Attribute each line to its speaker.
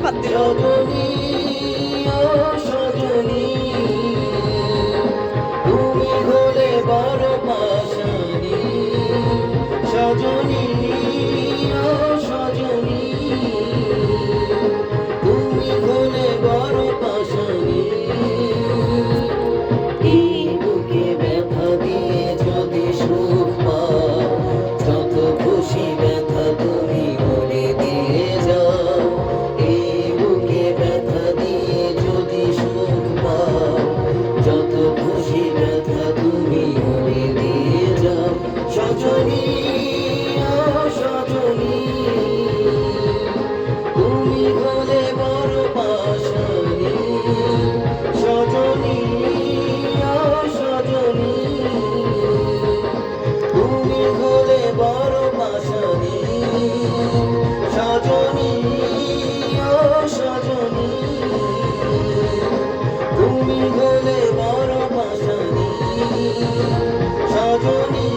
Speaker 1: হাত দিল।
Speaker 2: সজনী ও সজনী তুমি হলে বড় পাশানি সজনী ও সজনী তুমি হলে বড় পাশানি এই বুকে ব্যথা দিয়ে যদি সুখ পাও যত খুশি ব্যথা তুমি বলে দিয়ে যাও এই বুকে ব্যথা দিয়ে যদি সুখ পাও যত খুশি ব্যথা তুমি বলে দিয়ে যাও সজনী ও সজনী তুমি হলে বড় পাশানি সজনী ও সজনী তুমি হলে বড় পাশানি সজনী ও সজনী তুমি হলে বড় পাশানি সজনী